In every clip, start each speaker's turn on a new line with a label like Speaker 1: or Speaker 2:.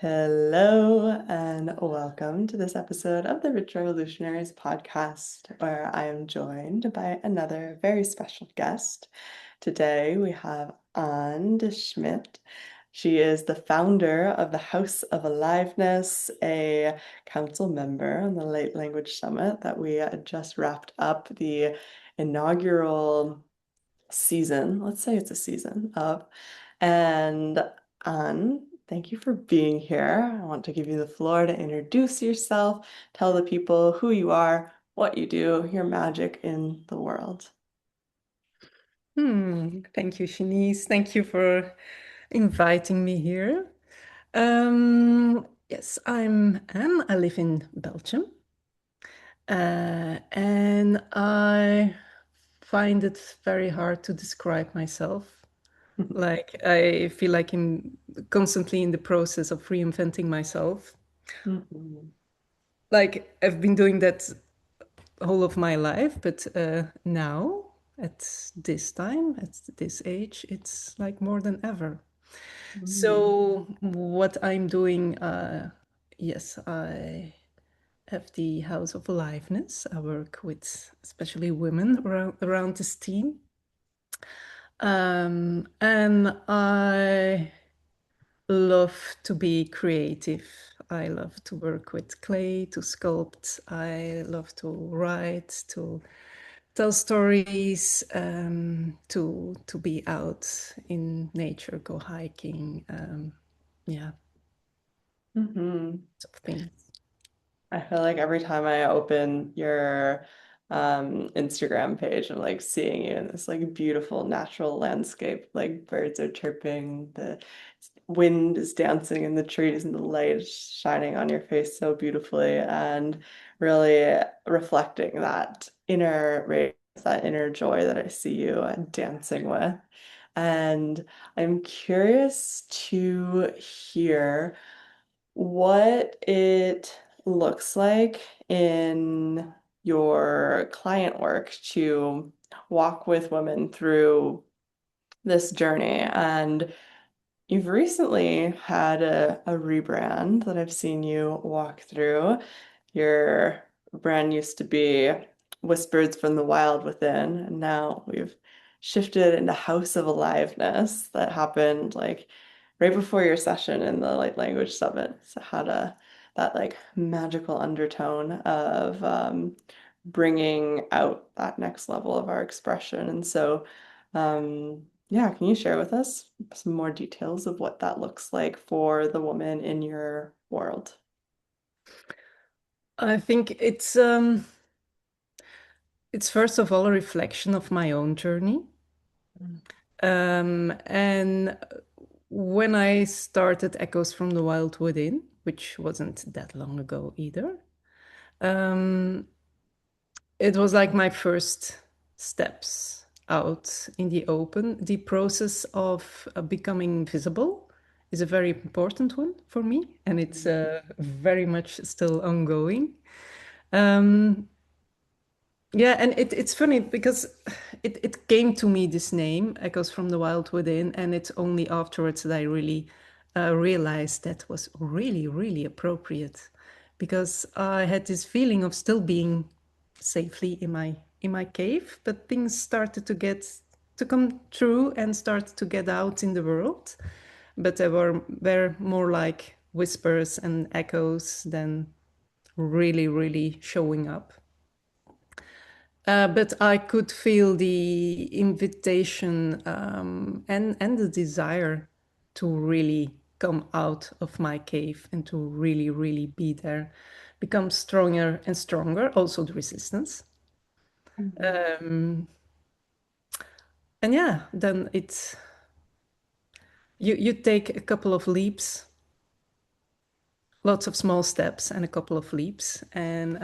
Speaker 1: Hello and welcome to this episode of the Rich Revolutionaries Podcast, where I am joined by another very special guest. Today we have Smedt. She is the founder of the House of Aliveness, a council member on the Late Language Summit that we just wrapped up the inaugural season. Let's say it's a season of. And thank you for being here. I want to give you the floor to introduce yourself, tell the people who you are, what you do, your magic in the world.
Speaker 2: Thank you, Shanice. Thank you for inviting me here. Yes, I'm Anne. I live in Belgium. And I find it very hard to describe myself. Like, I feel like I'm constantly in the process of reinventing myself.
Speaker 1: Mhm.
Speaker 2: Like, I've been doing that whole of my life, but now, at this time, at this age, it's like more than ever.
Speaker 1: Mhm.
Speaker 2: So what I'm doing, yes, I have the House of Aliveness. I work with especially women around this team. And I love to be creative. I love to work with clay, to sculpt. I love to write, to tell stories, to be out in nature, go hiking. Yeah,
Speaker 1: Mhm.
Speaker 2: sort of things.
Speaker 1: I feel like every time I open your Instagram page, I'm like seeing you in this like beautiful natural landscape. Like birds are chirping, the wind is dancing in the trees, and the light is shining on your face so beautifully, and really reflecting that inner radiance, that inner joy that I see you dancing with. And I'm curious to hear what it looks like in your client work to walk with women through this journey. And you've recently had a rebrand that I've seen you walk through. Your brand used to be Whispers from the Wild Within, and now we've shifted into House of Aliveness that happened like right before your session in the Light Language Summit. So it had that like magical undertone of bringing out that next level of our expression. And so yeah, can you share with us some more details of what that looks like for the woman in your world?
Speaker 2: I think it's first of all a reflection of my own journey. And when I started Echoes from the Wild Within, which wasn't that long ago either, um, it was like my first steps out in the open. The process of becoming visible is a very important one for me, and it's very much still ongoing. Um, yeah, and it's funny because it came to me, this name, Echoes from the Wild Within, and it's only afterwards that I really realized that was really, really appropriate because I had this feeling of still being safely in my cave, but things started to come true and started to get out in the world. But they were more like whispers and echoes than really, really showing up. But I could feel the invitation and the desire to really come out of my cave and to really, really be there, become stronger and stronger. Also, the resistance.
Speaker 1: Mhm.
Speaker 2: Um, and yeah, then it's you take a couple of leaps, lots of small steps, and a couple of leaps, and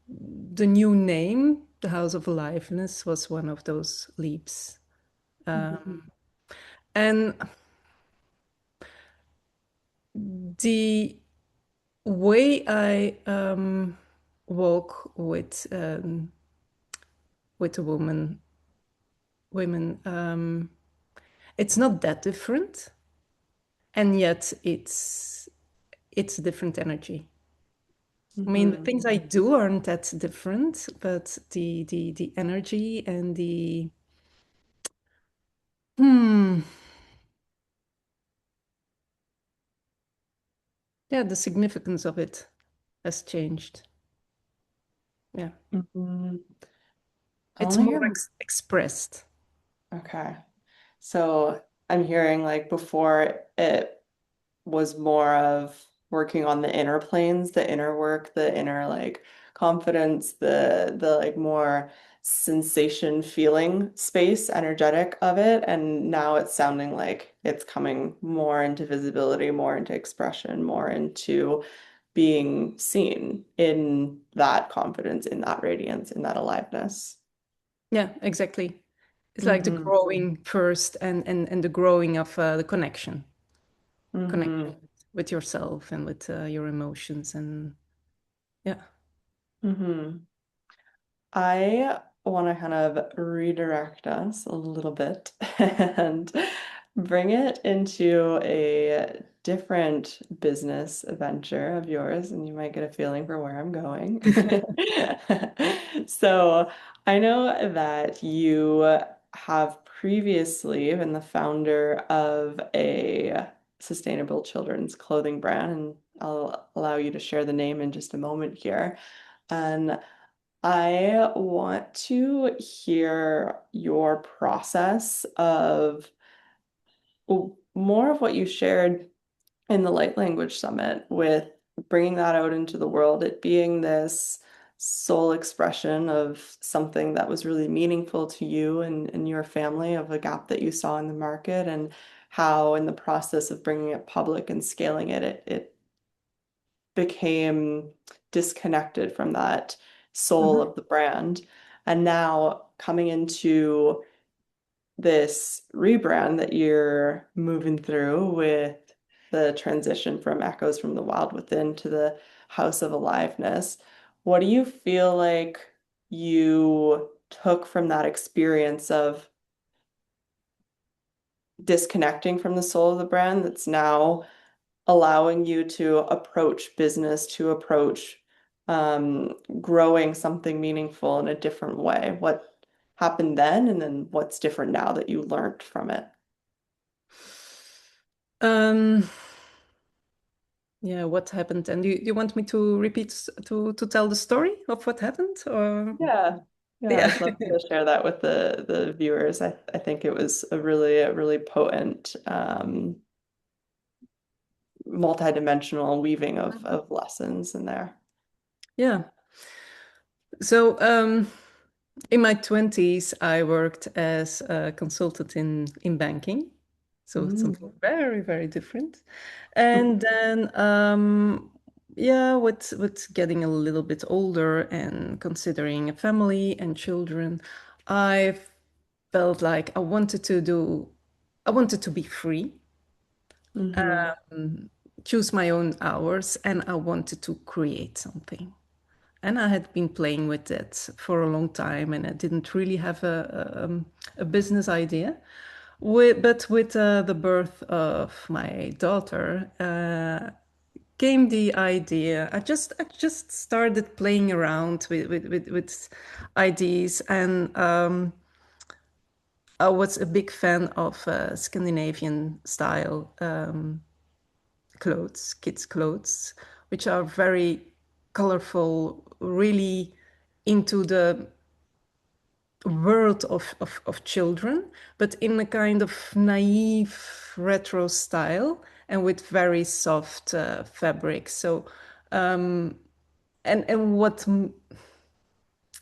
Speaker 2: the new name, the House of Aliveness, was one of those leaps.
Speaker 1: Mhm.
Speaker 2: And the way I walk with a women, it's not that different, and yet it's a different energy. I mean, the
Speaker 1: Hmm.
Speaker 2: things I do aren't that different, but the energy and the hmm, yeah, the significance of it has changed. Yeah,
Speaker 1: Hmm. I
Speaker 2: it's
Speaker 1: want to
Speaker 2: more
Speaker 1: hear.
Speaker 2: expressed.
Speaker 1: Okay. So I'm hearing like before it was more of working on the inner planes, the inner work, the inner like confidence, the like more sensation feeling space, energetic of it. And now it's sounding like it's coming more into visibility, more into expression, more into being seen in that confidence, in that radiance, in that aliveness.
Speaker 2: Yeah, exactly. It's like the
Speaker 1: Mm-hmm.
Speaker 2: growing first and the growing of the connection
Speaker 1: Mm-hmm.
Speaker 2: with yourself and with your emotions and yeah.
Speaker 1: Mm-hmm. I want to kind of redirect us a little bit and bring it into a different business venture of yours, and you might get a feeling for where I'm going. So, I know that you have previously been the founder of a sustainable children's clothing brand, and I'll allow you to share the name in just a moment here. And I want to hear your process of more of what you shared in the Light Language Summit with bringing that out into the world, it being this soul expression of something that was really meaningful to you and your family, of a gap that you saw in the market, and how in the process of bringing it public and scaling it, it became disconnected from that soul
Speaker 2: Mhm.
Speaker 1: of the brand. And now coming into this rebrand that you're moving through with the transition from Echoes from the Wild Within to the House of Aliveness, what do you feel like you took from that experience of disconnecting from the soul of the brand that's now allowing you to approach business, to approach growing something meaningful in a different way? What happened then, and then what's different now that you learned from it?
Speaker 2: Um, yeah, what happened? And you want me to repeat to tell the story of what happened or
Speaker 1: Yeah. Yeah,
Speaker 2: yeah.
Speaker 1: I'd love to share that with the viewers. I think it was a really potent multidimensional weaving of lessons in there.
Speaker 2: Yeah. So, in my 20s, I worked as a consultant in banking. So it's
Speaker 1: Mm.
Speaker 2: something very, very different. And then, yeah, with getting a little bit older and considering a family and children, I felt like I wanted to be free,
Speaker 1: Hmm.
Speaker 2: choose my own hours, and I wanted to create something. And I had been playing with it for a long time, and I didn't really have a business idea. But with the birth of my daughter, came the idea. I just started playing around with ideas, and I was a big fan of Scandinavian style clothes, kids' clothes, which are very colorful, really into the world of children, but in a kind of naive retro style and with very soft fabric. So, and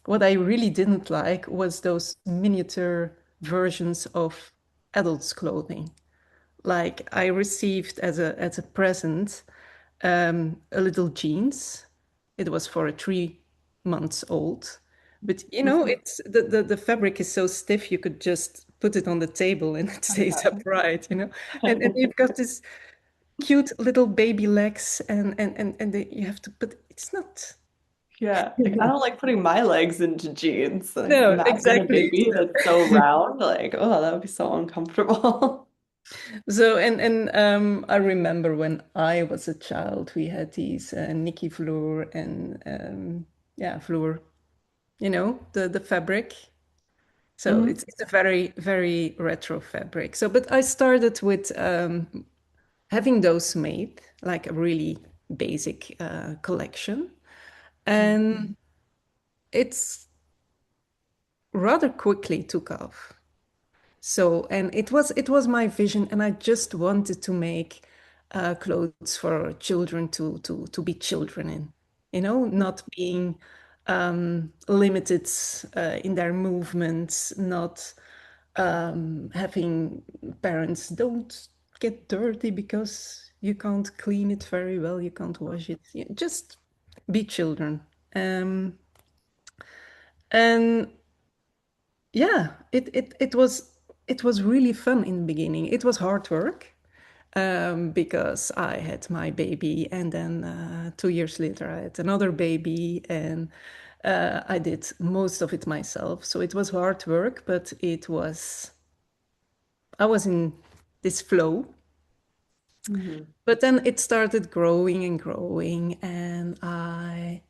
Speaker 2: what I really didn't like was those miniature versions of adults' clothing. Like I received as a present a little jeans. It was for a 3 months old, but you know it's the fabric is so stiff you could just put it on the table and it stays upright. You know, and you've got this cute little baby legs you have to put. It's not.
Speaker 1: Yeah, like I don't like putting my legs into jeans. Like
Speaker 2: No,
Speaker 1: imagine a
Speaker 2: exactly.
Speaker 1: baby that's so round, like, oh, that would be so uncomfortable.
Speaker 2: So I remember when I was a child, we had these Nikki Floor and yeah, Floor, the fabric. So
Speaker 1: Hmm.
Speaker 2: it's a very retro fabric. So, but I started with having those made, like a really basic collection, and it's rather quickly took off. So, and it was my vision, and I just wanted to make clothes for children to be children in, not being limited in their movements, not having parents don't get dirty because you can't clean it very well, you can't wash it. Just be children. And yeah, it was really fun in the beginning. It was hard work because I had my baby, and then 2 years later I had another baby, and I did most of it myself. So it was hard work, but I was in this flow.
Speaker 1: Hmm.
Speaker 2: But then it started growing and growing, and I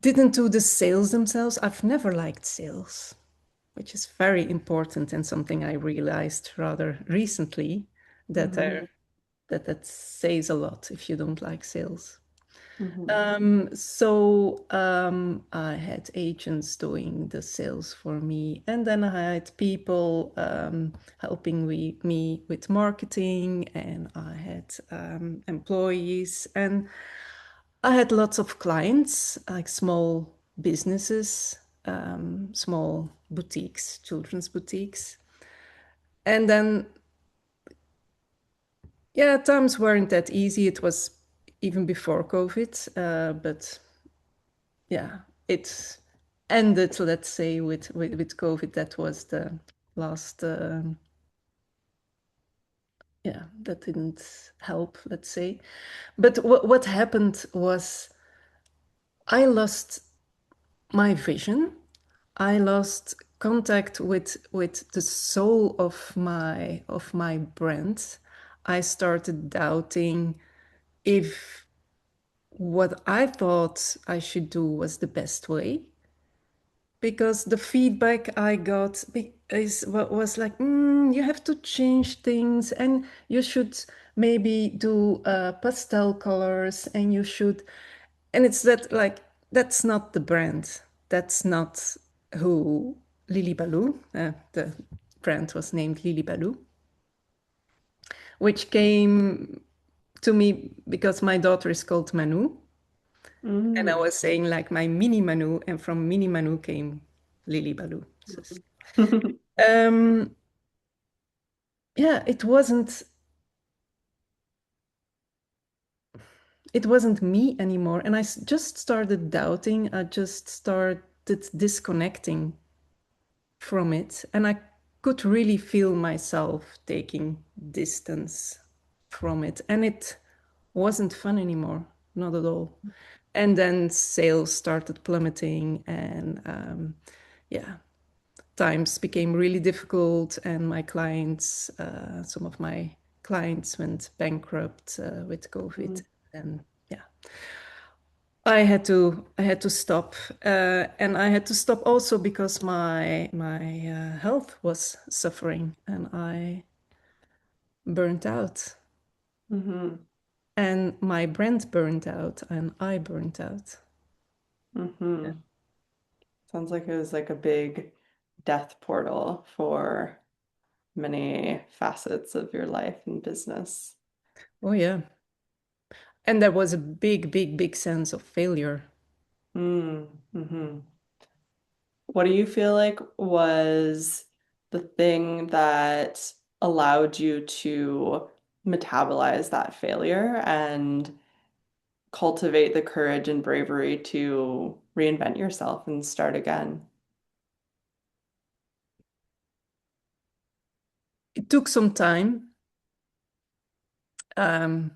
Speaker 2: didn't do the sales themselves. I've never liked sales, which is very important and something I realized rather recently that
Speaker 1: Hmm.
Speaker 2: that says a lot if you don't like sales.
Speaker 1: Hmm.
Speaker 2: I had agents doing the sales for me, and then I had people helping me with marketing, and I had employees, and I had lots of clients, like small businesses, small boutiques, children's boutiques. And then, yeah, times weren't that easy. It was even before COVID, but yeah, it ended, let's say, with COVID. That was the last, yeah, that didn't help, let's say. But what happened was I lost my vision. I lost contact with the soul of my brand. I started doubting if what I thought I should do was the best way, because the feedback I got is what was like, you have to change things, and you should maybe do pastel colors, and you should, and it's that, like, that's not the brand. That's not who Lily Baloo, the brand was named Lily Baloo, which came to me because my daughter is called Manu. And I
Speaker 1: Hmm.
Speaker 2: was saying like my mini Manu, and from mini Manu came Lily Baloo. Um, yeah, it wasn't me anymore, and I just started doubting. I just started disconnecting from it, and I could really feel myself taking distance from it, and it wasn't fun anymore, not at all. And then sales started plummeting, and yeah, times became really difficult, and some of my clients went bankrupt with COVID, and yeah, I had to stop, and I had to stop also because my health was suffering, and I burnt out,
Speaker 1: Hmm.
Speaker 2: and my brand burned out, and I burnt out.
Speaker 1: Hmm. Sounds like it was like a big death portal for many facets of your life and business.
Speaker 2: Oh yeah, and there was a big, big, big sense of failure.
Speaker 1: Mm-hmm. What do you feel like was the thing that allowed you to metabolize that failure and cultivate the courage and bravery to reinvent yourself and start again?
Speaker 2: It took some time. Um,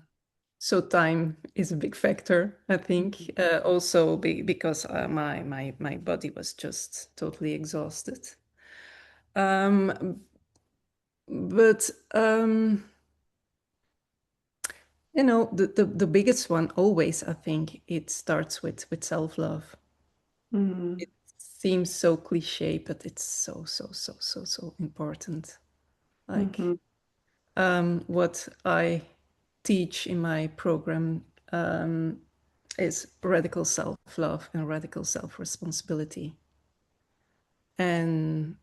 Speaker 2: so time is a big factor, I think. Also because my body was just totally exhausted. Um, But the biggest one always, I think, it starts with self-love.
Speaker 1: Mm-hmm.
Speaker 2: It seems so cliche, but it's so, so, so, so, so important.
Speaker 1: Mm-hmm.
Speaker 2: Like what I teach in my program is radical self-love and radical self-responsibility. And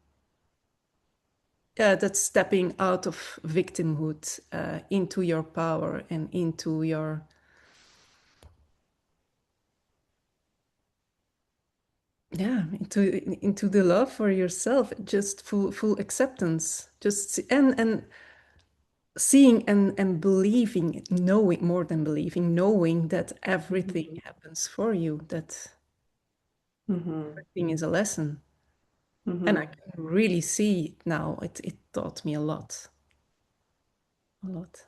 Speaker 2: yeah, that's stepping out of victimhood into your power and into your, yeah, into the love for yourself, just full acceptance, and seeing and believing, knowing, more than believing, knowing that everything happens for you, that
Speaker 1: Mm-hmm.
Speaker 2: everything is a lesson. And I
Speaker 1: Mm-hmm.
Speaker 2: can really see now it taught me a lot, a lot.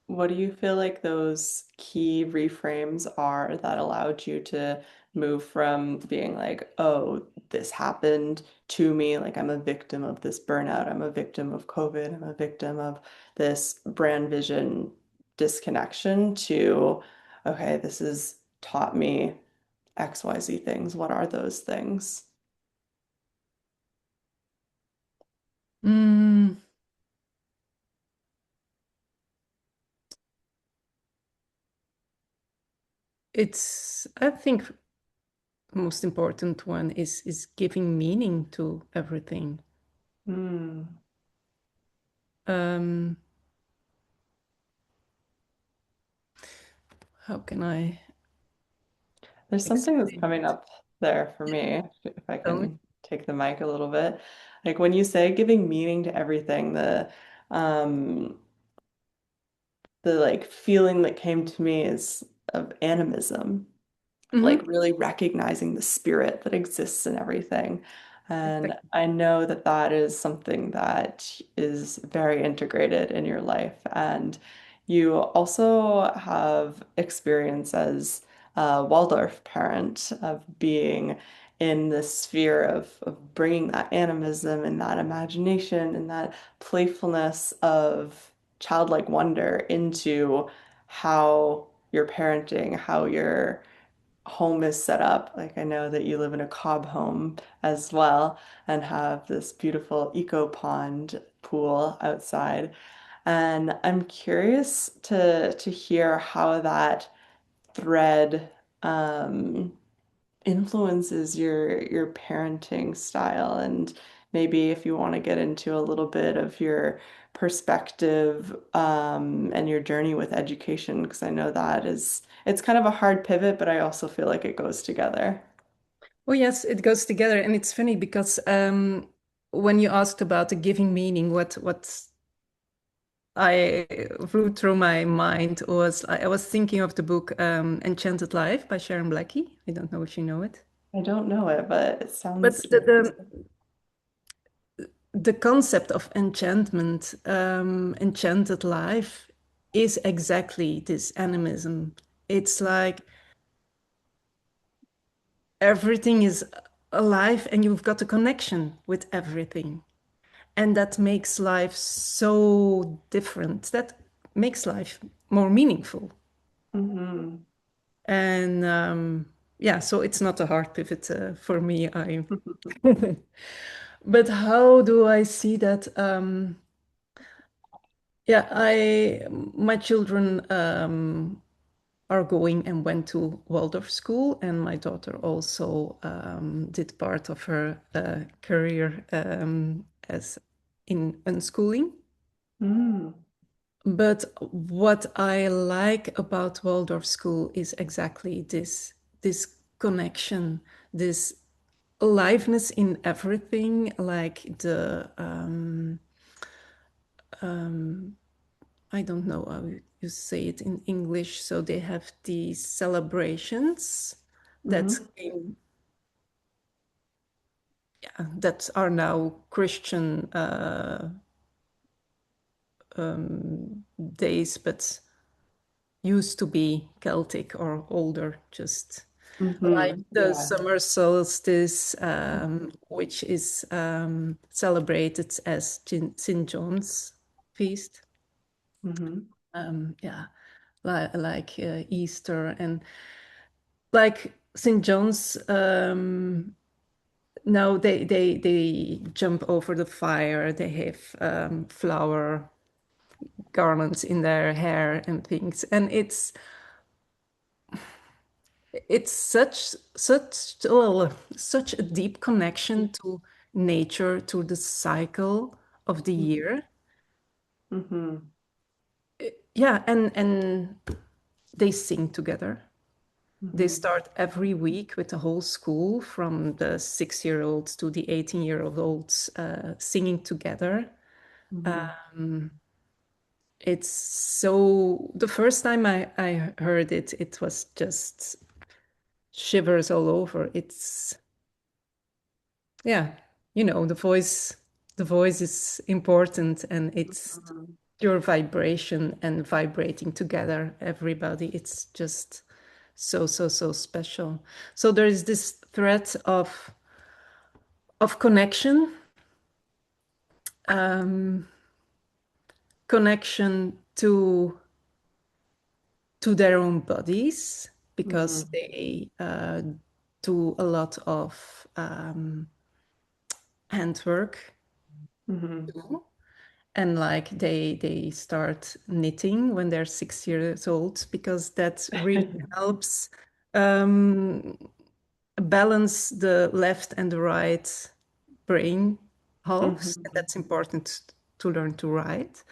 Speaker 1: What do you feel like those key reframes are that allowed you to move from being like, oh, this happened to me, like I'm a victim of this burnout, I'm a victim of COVID, I'm a victim of this brand vision disconnection to, okay, this has taught me XYZ things. What are those things?
Speaker 2: Mm, I think the most important one is giving meaning to everything.
Speaker 1: Hmm.
Speaker 2: Um, how can I
Speaker 1: There's something that's
Speaker 2: explain
Speaker 1: coming
Speaker 2: it?
Speaker 1: up there for me, if I
Speaker 2: Tell me.
Speaker 1: can take the mic a little bit. Like when you say giving meaning to everything, um the like feeling that came to me is of animism, like
Speaker 2: Hmm.
Speaker 1: really recognizing the spirit that exists in everything. And
Speaker 2: Exactly.
Speaker 1: I know that that is something that is very integrated in your life. And you also have experience as a Waldorf parent of being in the sphere of bringing that animism and that imagination and that playfulness of childlike wonder into how you're parenting, how you're home is set up. Like I know that you live in a cob home as well and have this beautiful eco pond pool outside. And I'm curious to hear how that thread influences your parenting style, and maybe if you want to get into a little bit of your perspective and your journey with education, because I know that is it's kind of a hard pivot, but I also feel like it goes together.
Speaker 2: Oh yes, it goes together, and it's funny because when you asked about the giving meaning, what I flew through my mind was I was thinking of the book Enchanted Life by Sharon Blackie. I don't know if you know it.
Speaker 1: I don't know it, but it
Speaker 2: But
Speaker 1: sounds
Speaker 2: the concept of enchantment, enchanted life, is exactly this animism. It's like everything is alive and you've got a connection with everything. And that makes life so different. That makes life more meaningful.
Speaker 1: hmm
Speaker 2: And yeah, so it's not a hard pivot for me. I But how do I see that? Yeah, I my children are going and went to Waldorf school, and my daughter also did part of her career as in unschooling.
Speaker 1: Mm,
Speaker 2: But what I like about Waldorf school is exactly this connection, this aliveness in everything, like the I don't know how you say it in English. So they have these celebrations that
Speaker 1: hmm
Speaker 2: that are now Christian days, but used to be Celtic or older, just like the
Speaker 1: Yeah.
Speaker 2: summer solstice, which is celebrated as St. John's. feast.
Speaker 1: Mm-hmm.
Speaker 2: Yeah, like Easter and like St. John's. No, they jump over the fire. They have flower garlands in their hair and things, and it's such a deep connection to nature, to the cycle of the year.
Speaker 1: Mm-hmm.
Speaker 2: Yeah, and they sing together. They
Speaker 1: Mm-hmm.
Speaker 2: start every week with the whole school, from the 6-year-olds to the 18-year-olds, singing together.
Speaker 1: Mm-hmm.
Speaker 2: It's so, the first time I heard it, it was just shivers all over. It's, yeah, the voice is important, and it's
Speaker 1: Mm-hmm.
Speaker 2: your vibration and vibrating together, everybody. It's just so special. So there is this thread of connection, um, connection to their own bodies, because
Speaker 1: Mm-hmm.
Speaker 2: they do a lot of handwork
Speaker 1: Mm-hmm.
Speaker 2: too. And like they start knitting when they're 6 years old, because that really helps um, balance the left and the right brain halves, and
Speaker 1: Mm-hmm.
Speaker 2: that's important to learn to write.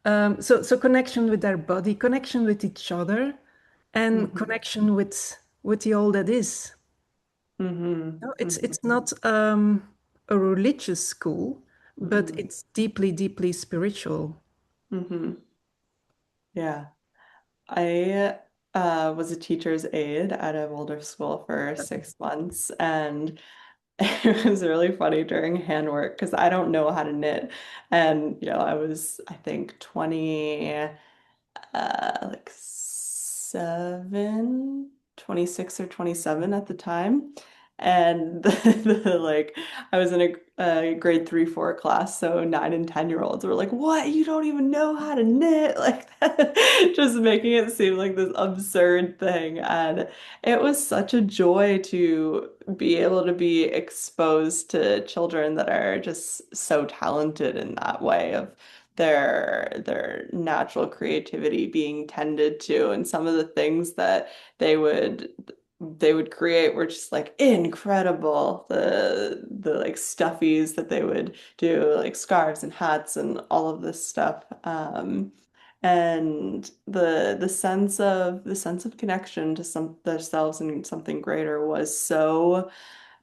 Speaker 2: So connection with their body, connection with each other, and
Speaker 1: Mm-hmm.
Speaker 2: connection with the all that is.
Speaker 1: Mm-hmm.
Speaker 2: No,
Speaker 1: Mm-hmm.
Speaker 2: it's not a religious school, but
Speaker 1: Mm-hmm.
Speaker 2: it's deeply spiritual.
Speaker 1: Mm-hmm. Yeah. I was a teacher's aide at a Waldorf school for 6 months, and it was really funny during handwork because I don't know how to knit. And, I was, I think, 26 or 27 at the time. And like I was in a grade 3, 4 class, so 9 and 10-year-olds were like, "What? You don't even know how to knit?" Like that, just making it seem like this absurd thing. And it was such a joy to be able to be exposed to children that are just so talented in that way of their natural creativity being tended to, and some of the things that they would they would create were just like incredible. The like stuffies that they would do, like scarves and hats and all of this stuff. And the sense of connection to themselves and something greater was so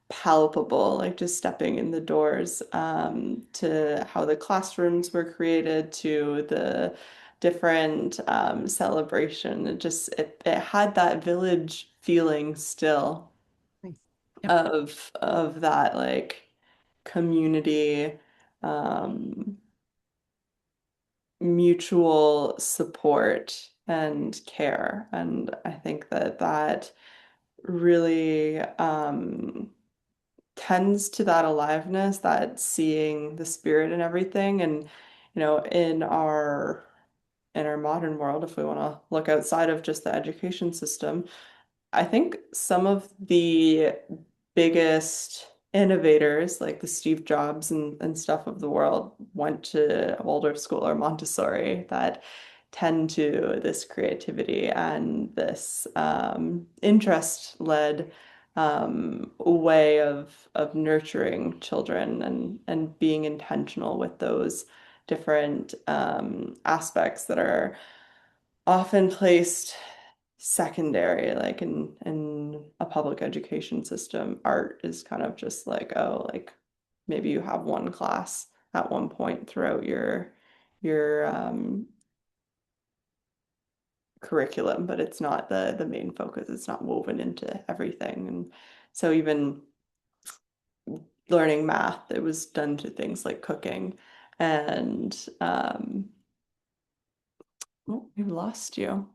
Speaker 1: palpable, like just stepping in the doors, to how the classrooms were created, to the different celebration. It had that village feeling still
Speaker 2: Nice. Yep.
Speaker 1: of that like community, um, mutual support and care. And I think that really tends to that aliveness, that seeing the spirit in everything. And in our modern world, if we want to look outside of just the education system, I think some of the biggest innovators, like the Steve Jobs and stuff of the world, went to Waldorf school or Montessori, that tend to this creativity and this interest-led way of nurturing children and being intentional with those different aspects that are often placed secondary, like in a public education system. Art is kind of just like, oh, like maybe you have one class at one point throughout your curriculum, but it's not the main focus. It's not woven into everything. And so even learning math, it was done to things like cooking. And oh, we lost you.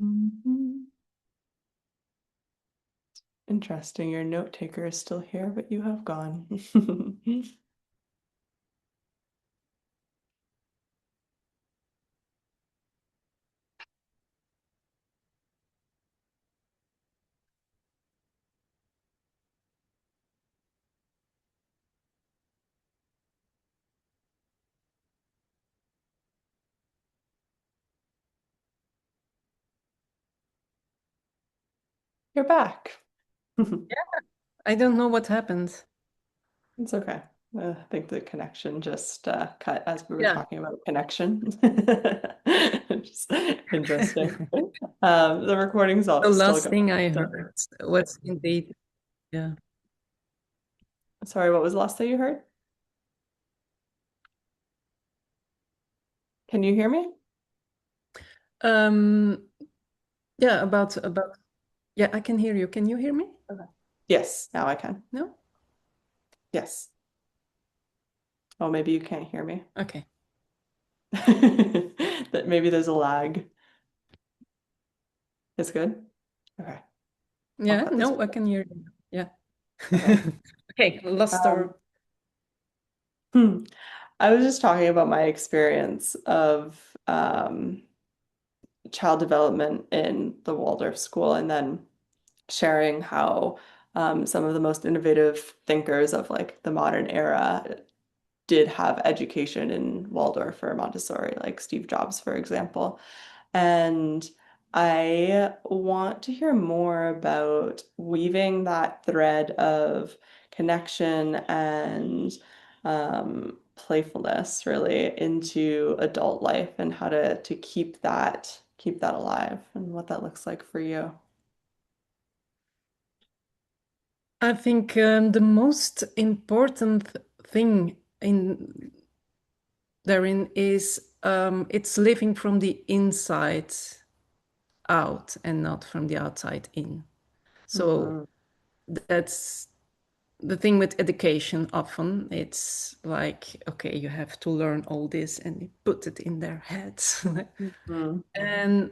Speaker 1: Mhm. Interesting. Your note taker is still here, but you have gone. You're back.
Speaker 2: I don't know what happened.
Speaker 1: It's okay. I think the connection just cut as we were
Speaker 2: Yeah.
Speaker 1: talking about connection. Just interesting. The recording's
Speaker 2: The
Speaker 1: all still
Speaker 2: last
Speaker 1: going.
Speaker 2: thing I
Speaker 1: So,
Speaker 2: heard was indeed, yeah.
Speaker 1: sorry, what was the last thing you heard? Can you hear me?
Speaker 2: Um, yeah, yeah, I can hear you. Can you hear me?
Speaker 1: Okay. Yes, now I can.
Speaker 2: No?
Speaker 1: Yes. Oh, maybe you can't hear me.
Speaker 2: Okay.
Speaker 1: That maybe there's a lag. It's good. Okay. I'll
Speaker 2: Yeah,
Speaker 1: cut this.
Speaker 2: no, I can hear you. Yeah.
Speaker 1: Okay.
Speaker 2: Okay, lost
Speaker 1: Um,
Speaker 2: our.
Speaker 1: hmm. I was just talking about my experience of child development in the Waldorf school and then sharing how some of the most innovative thinkers of like the modern era did have education in Waldorf or Montessori, like Steve Jobs, for example. And I want to hear more about weaving that thread of connection and playfulness really into adult life and how to keep that alive and what that looks like for you.
Speaker 2: I think the most important thing in therein is it's living from the inside out and not from the outside in. So
Speaker 1: Hmm.
Speaker 2: that's the thing with education. Often it's like, okay, you have to learn all this and you put it in their heads.
Speaker 1: Hmm.
Speaker 2: And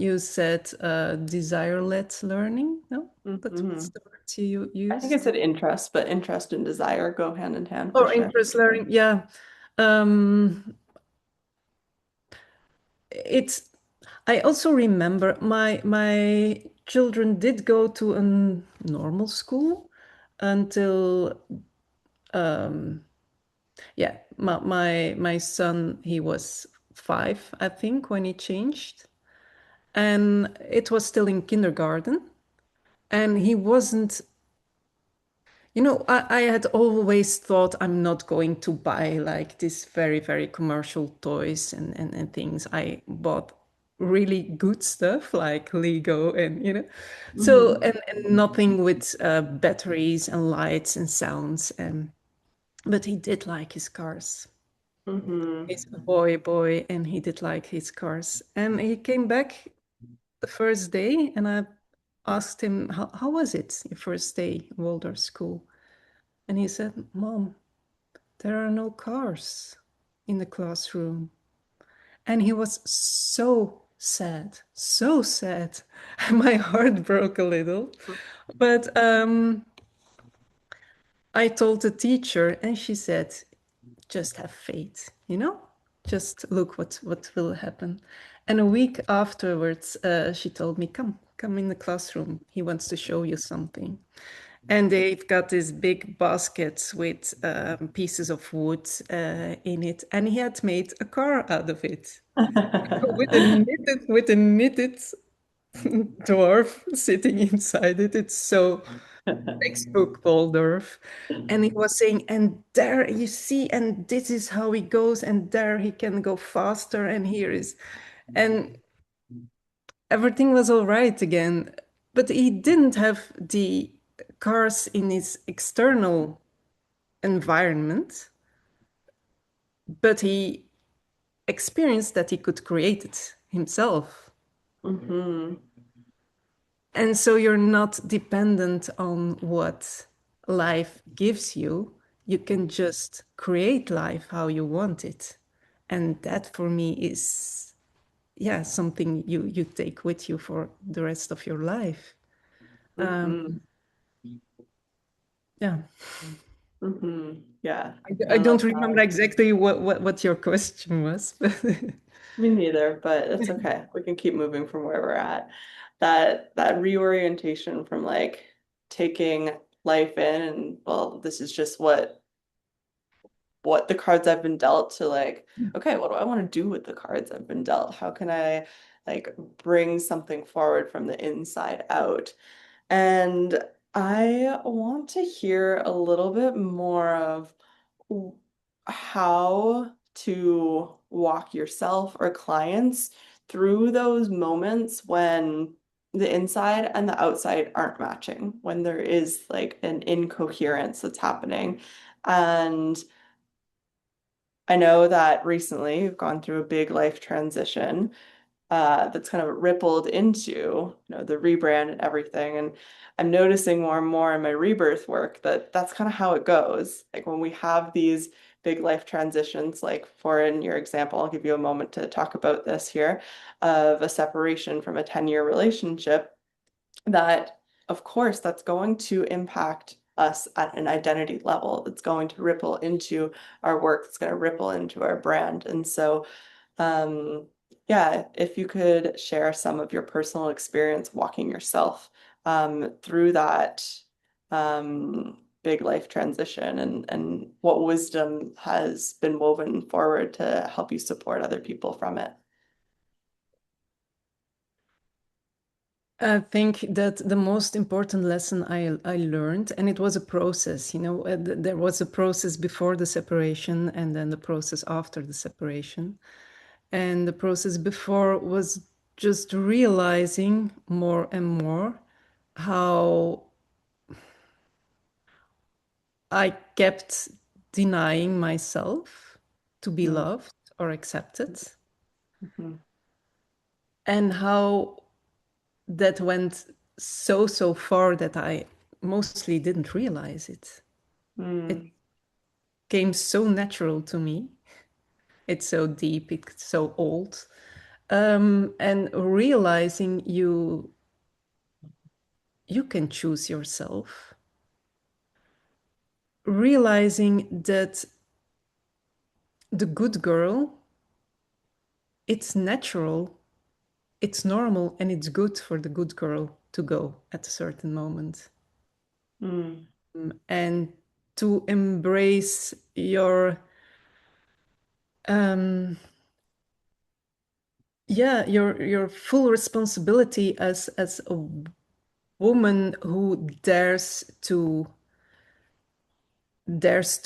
Speaker 2: you said desire-led learning. No, that
Speaker 1: Hmm.
Speaker 2: was the word you
Speaker 1: I think I
Speaker 2: used.
Speaker 1: said interest, but interest and desire go hand in hand for
Speaker 2: Or
Speaker 1: sure.
Speaker 2: interest learning, yeah. Um, it's. I also remember my children did go to a normal school until yeah, my son, he was 5, I think, when he changed, and it was still in kindergarten, and he wasn't. I had always thought I'm not going to buy like these very, very commercial toys and things. I bought really good stuff like Lego and so
Speaker 1: Hmm.
Speaker 2: and nothing with batteries and lights and sounds. But he did like his cars.
Speaker 1: Hmm.
Speaker 2: He's a boy, and he did like his cars. And he came back the first day, and I asked him, how was it, your first day in Waldorf school? And he said, Mom, there are no cars in the classroom. And he was so sad, so sad. My heart broke a little. But I told the teacher, and she said, just have faith. Just look what will happen. And a week afterwards, she told me, come in the classroom. He wants to show you something. And they've got this big basket with pieces of wood in it, and he had made a car out of it with a knitted dwarf sitting inside it. It's so textbook Waldorf. And he was saying, and there you see, and this is how he goes, and there he can go faster, and here is, and everything was all right again. But he didn't have the cars in his external environment, but he experienced that he could create it himself.
Speaker 1: Hmm.
Speaker 2: And so you're not dependent on what life gives you. You can just create life how you want it. And that for me is, yeah, something you take with you for the rest of your life.
Speaker 1: Hmm.
Speaker 2: Yeah.
Speaker 1: Hmm. Yeah,
Speaker 2: I
Speaker 1: I love
Speaker 2: don't remember
Speaker 1: that.
Speaker 2: exactly what your question was, but
Speaker 1: Me neither, but it's okay. We can keep moving from where we're at. That reorientation from like taking life in and well, this is just what the cards I've been dealt to like, okay, what do I want to do with the cards I've been dealt? How can I like bring something forward from the inside out? And I want to hear a little bit more of w- how to walk yourself or clients through those moments when the inside and the outside aren't matching, when there is like an incoherence that's happening. And I know that recently you've gone through a big life transition that's kind of rippled into, the rebrand and everything. And I'm noticing more and more in my rebirth work that that's kind of how it goes. Like when we have these big life transitions, like for in your example, I'll give you a moment to talk about this here, of a separation from a 10-year relationship, that of course that's going to impact us at an identity level. It's going to ripple into our work. It's going to ripple into our brand. And so um, yeah, if you could share some of your personal experience walking yourself through that big life transition, and what wisdom has been woven forward to help you support other people from it.
Speaker 2: I think that the most important lesson I learned, and it was a process, there was a process before the separation and then the process after the separation. And the process before was just realizing more and more how I kept denying myself to be
Speaker 1: Mm,
Speaker 2: loved or accepted,
Speaker 1: mhm,
Speaker 2: and how that went so far that I mostly didn't realize it. It
Speaker 1: mm,
Speaker 2: came so natural to me. It's so deep, it's so old. And realizing you can choose yourself, realizing that the good girl, it's natural, it's normal, and it's good for the good girl to go at a certain moment.
Speaker 1: mm,
Speaker 2: And to embrace your um yeah, your full responsibility as a woman who dares to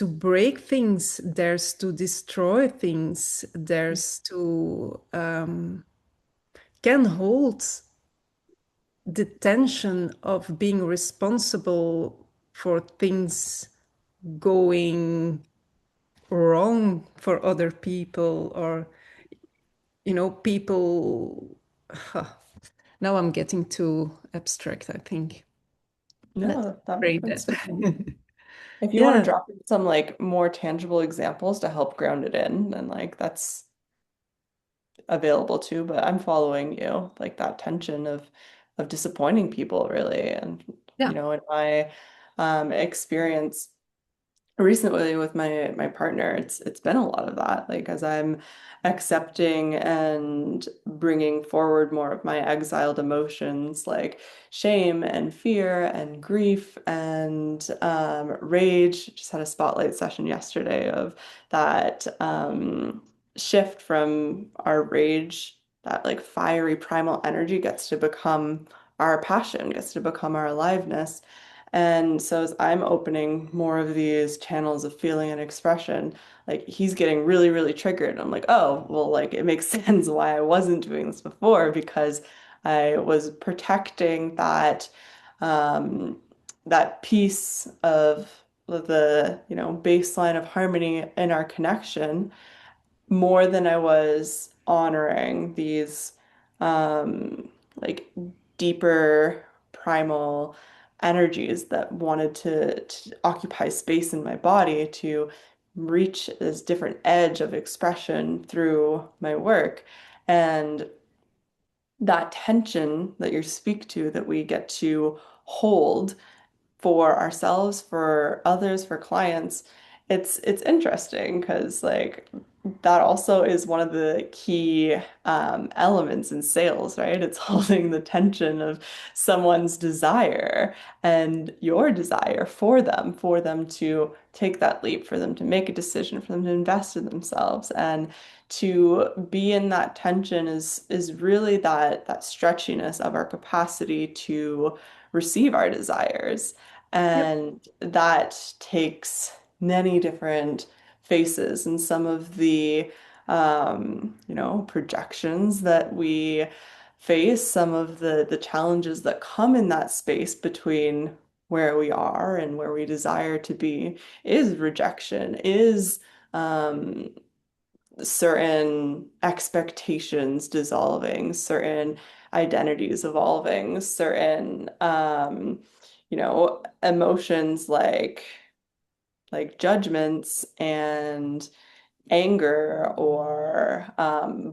Speaker 2: break things, dares to destroy things, dares to can hold the tension of being responsible for things going wrong for other people, or people. Now I'm getting too abstract, I think. Let's
Speaker 1: no, that makes
Speaker 2: break
Speaker 1: sense
Speaker 2: that.
Speaker 1: to me. If you want to
Speaker 2: Yeah.
Speaker 1: drop in some like more tangible examples to help ground it in, then like that's available too, but I'm following you, like that tension of disappointing people really. And
Speaker 2: Yeah.
Speaker 1: in my experience recently with my partner, it's been a lot of that, like as I'm accepting and bringing forward more of my exiled emotions, like shame and fear and grief and rage. Just had a spotlight session yesterday of that shift from our rage, that like fiery primal energy gets to become our passion, gets to become our aliveness. And so as I'm opening more of these channels of feeling and expression, like he's getting really, really triggered. I'm like, oh, well, like it makes sense why I wasn't doing this before, because I was protecting um, that piece of the, baseline of harmony in our connection more than I was honoring these like deeper primal energies that wanted to occupy space in my body to reach this different edge of expression through my work. And that tension that you speak to, that we get to hold for ourselves, for others, for clients, it's interesting because like that also is one of the key elements in sales, right? It's holding the tension of someone's desire and your desire for them to take that leap, for them to make a decision, for them to invest in themselves. And to be in that tension is really that stretchiness of our capacity to receive our desires.
Speaker 2: Yep.
Speaker 1: And that takes many different faces. And some of the, projections that we face, some of the challenges that come in that space between where we are and where we desire to be is rejection, is um, certain expectations dissolving, certain identities evolving, certain emotions like judgments and anger or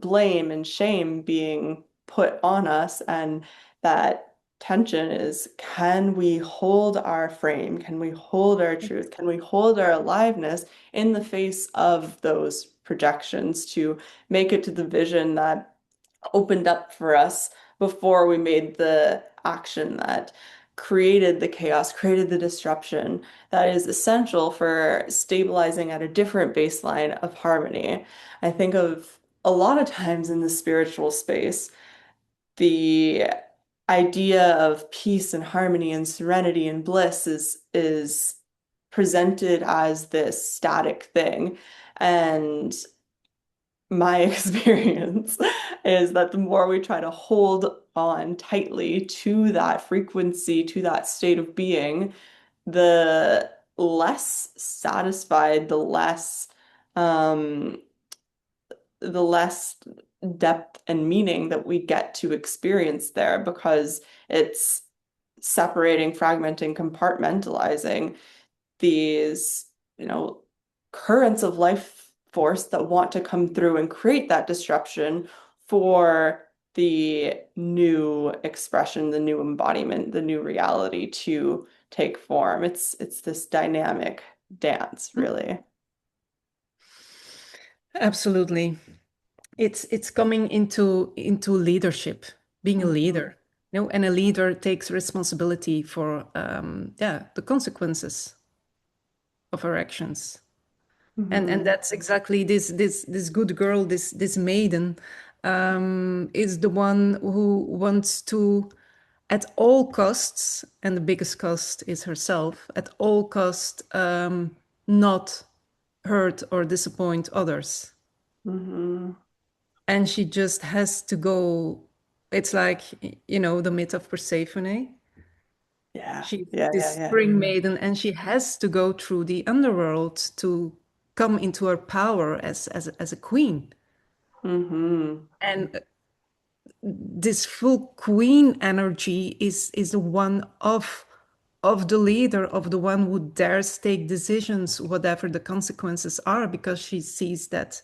Speaker 1: blame and shame being put on us. And that tension is, can we hold our frame? Can we hold our truth? Can we hold our aliveness in the face of those projections to make it to the vision that opened up for us before we made the action that created the chaos, created the disruption that is essential for stabilizing at a different baseline of harmony. I think of a lot of times in the spiritual space, the idea of peace and harmony and serenity and bliss is presented as this static thing. And my experience is that the more we try to hold on tightly to that frequency, to that state of being, the less satisfied, um, the less depth and meaning that we get to experience there because it's separating, fragmenting, compartmentalizing these, you know, currents of life force that want to come through and create that disruption for the new expression, the new embodiment, the new reality to take form. It's this dynamic dance, really.
Speaker 2: Absolutely. It's coming into leadership, being a
Speaker 1: Mhm.
Speaker 2: leader. And a leader takes responsibility for the consequences of her actions. And
Speaker 1: Mhm.
Speaker 2: that's exactly this good girl, this maiden, is the one who wants to, at all costs, and the biggest cost is herself, at all cost, not hurt or disappoint others.
Speaker 1: Mhm.
Speaker 2: And she just has to go. It's like, the myth of Persephone.
Speaker 1: Yeah.
Speaker 2: She's
Speaker 1: Yeah, yeah,
Speaker 2: this
Speaker 1: yeah.
Speaker 2: spring maiden, and she has to go through the underworld to come into her power as a queen.
Speaker 1: Mhm.
Speaker 2: And this full queen energy is the one of the leader, of the one who dares take decisions, whatever the consequences are, because she sees that,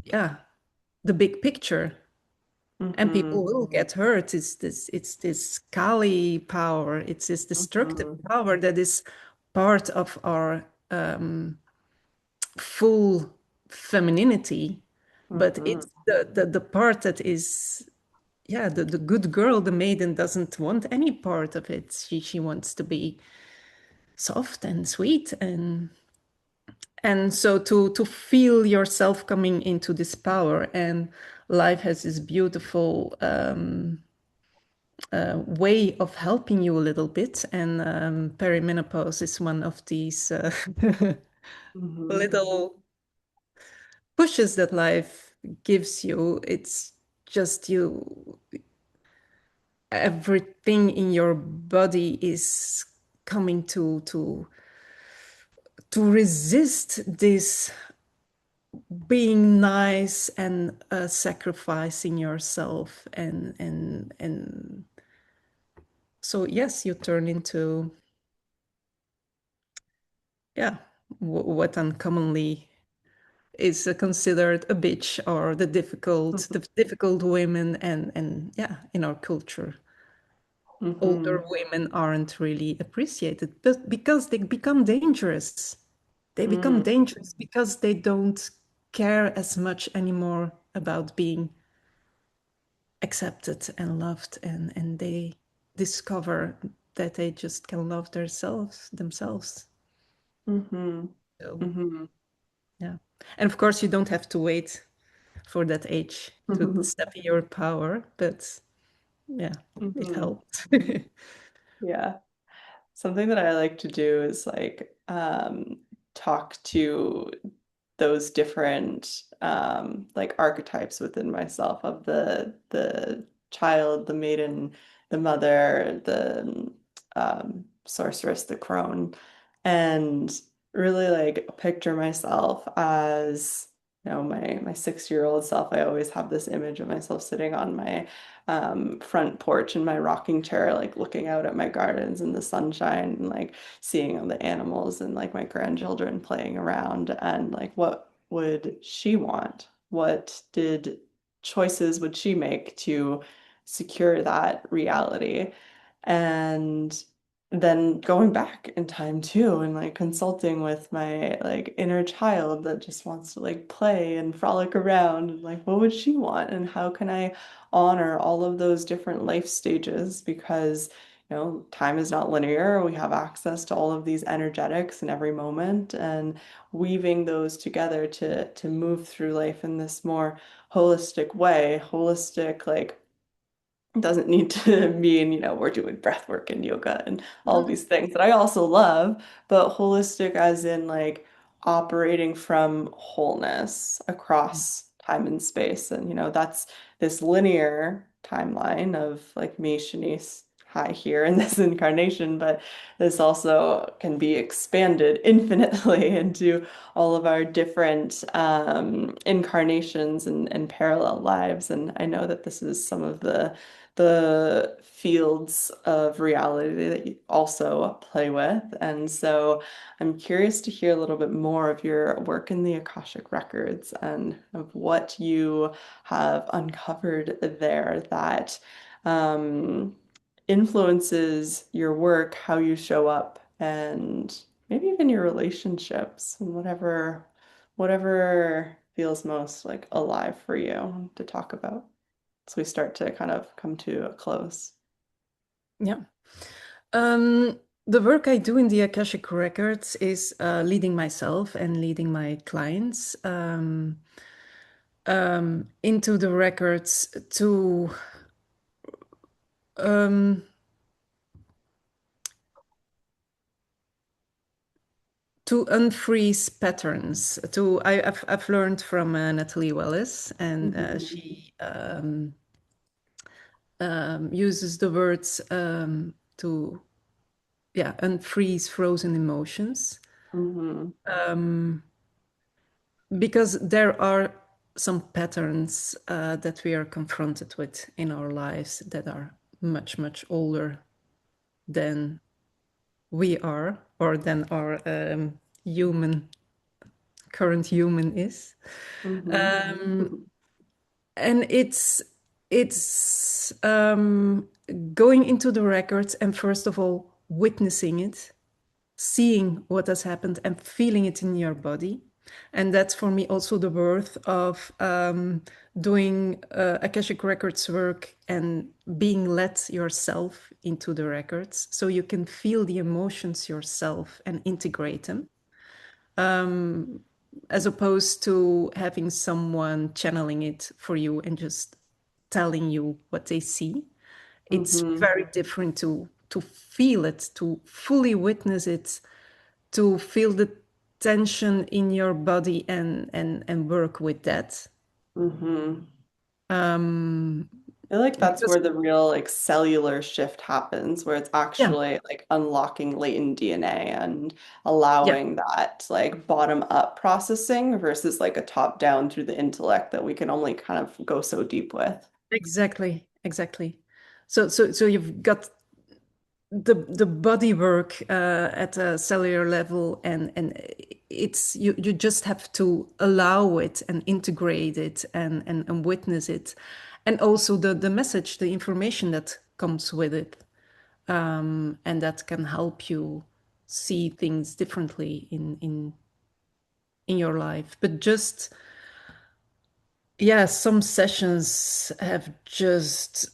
Speaker 2: yeah, the big picture. And people
Speaker 1: Mhm.
Speaker 2: will get hurt. It's this Kali power. It's this destructive
Speaker 1: Mhm.
Speaker 2: power that is part of our full femininity, but
Speaker 1: Mhm.
Speaker 2: it's the part that is, yeah, the good girl, the maiden doesn't want any part of it. She wants to be soft and sweet, and so to feel yourself coming into this power. And life has this beautiful way of helping you a little bit. And perimenopause is one of these
Speaker 1: Mhm.
Speaker 2: little pushes that life gives you. It's just you, everything in your body is coming to resist this being nice and sacrificing yourself. And so yes, you turn into, yeah, what uncommonly is considered a bitch, or the difficult women. And yeah, in our culture, older
Speaker 1: Mhm.
Speaker 2: women aren't really appreciated, but because they become dangerous. They become
Speaker 1: Mhm.
Speaker 2: dangerous because they don't care as much anymore about being accepted and loved, and they discover that they just can love themselves.
Speaker 1: Mhm.
Speaker 2: So
Speaker 1: Mhm.
Speaker 2: yeah. And of course, you don't have to wait for that age to
Speaker 1: Mhm.
Speaker 2: step in your power, but yeah, it
Speaker 1: Mhm.
Speaker 2: helped.
Speaker 1: Yeah. Something that I like to do is like talk to those different like archetypes within myself of the child, the maiden, the mother, the sorceress, the crone, and really like picture myself as my 6-year-old self. I always have this image of myself sitting on my front porch in my rocking chair, like looking out at my gardens in the sunshine and like seeing all the animals and like my grandchildren playing around and like what would she want? What did choices would she make to secure that reality? And then going back in time too and like consulting with my like inner child that just wants to like play and frolic around and like what would she want and how can I honor all of those different life stages because time is not linear. We have access to all of these energetics in every moment and weaving those together to move through life in this more holistic way. Holistic, like doesn't need to mean, we're doing breath work and yoga and all
Speaker 2: Mhm.
Speaker 1: these things that I also love, but holistic as in like operating from wholeness across time and space. And, that's this linear timeline of like me, Shanice, hi here in this incarnation, but this also can be expanded infinitely into all of our different incarnations and parallel lives. And I know that this is some of the fields of reality that you also play with. And so I'm curious to hear a little bit more of your work in the Akashic Records and of what you have uncovered there that um, influences your work, how you show up, and maybe even your relationships and whatever feels most like alive for you to talk about. So we start to kind of come to a close.
Speaker 2: Yeah. Um, the work I do in the Akashic Records is leading myself and leading my clients into the records um, to unfreeze patterns. I've learned from Natalie Wellis, and
Speaker 1: Hmm.
Speaker 2: she uses the words to unfreeze frozen emotions.
Speaker 1: Hmm.
Speaker 2: Because there are some patterns that we are confronted with in our lives that are much, much older than we are or than our current human is.
Speaker 1: Hmm.
Speaker 2: Um, and it's going into the records and first of all witnessing it, seeing what has happened and feeling it in your body. And that's for me also the worth of doing Akashic Records work and being led yourself into the records so you can feel the emotions yourself and integrate them, as opposed to having someone channeling it for you and just telling you what they see. It's
Speaker 1: Hmm.
Speaker 2: very different to feel it, to fully witness it, to feel the tension in your body and work with that.
Speaker 1: Hmm.
Speaker 2: Um,
Speaker 1: I feel like that's
Speaker 2: because
Speaker 1: where the real like cellular shift happens, where it's
Speaker 2: yeah,
Speaker 1: actually like unlocking latent DNA and
Speaker 2: yeah,
Speaker 1: allowing that like bottom up processing versus like a top down through the intellect that we can only kind of go so deep with.
Speaker 2: exactly, exactly. So you've got the body work at a cellular level, and it's you just have to allow it and integrate it and witness it, and also the message, the information that comes with it, and that can help you see things differently in your life. But just yeah, some sessions have just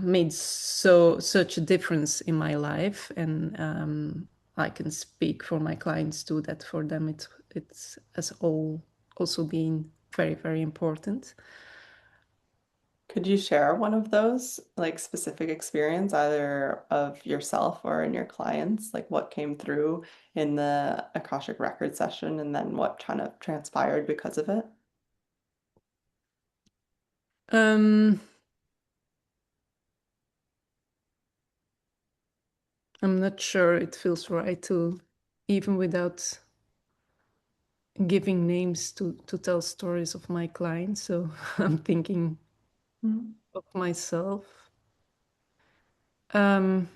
Speaker 2: made such a difference in my life, and I can speak for my clients too that for them it's as all also been very, very important.
Speaker 1: Could you share one of those, like specific experience, either of yourself or in your clients? Like what came through in the Akashic record session and then what kind of transpired because of it?
Speaker 2: Um, I'm not sure it feels right to, even without giving names, to tell stories of my clients. So I'm thinking
Speaker 1: Mm.
Speaker 2: of myself. Um,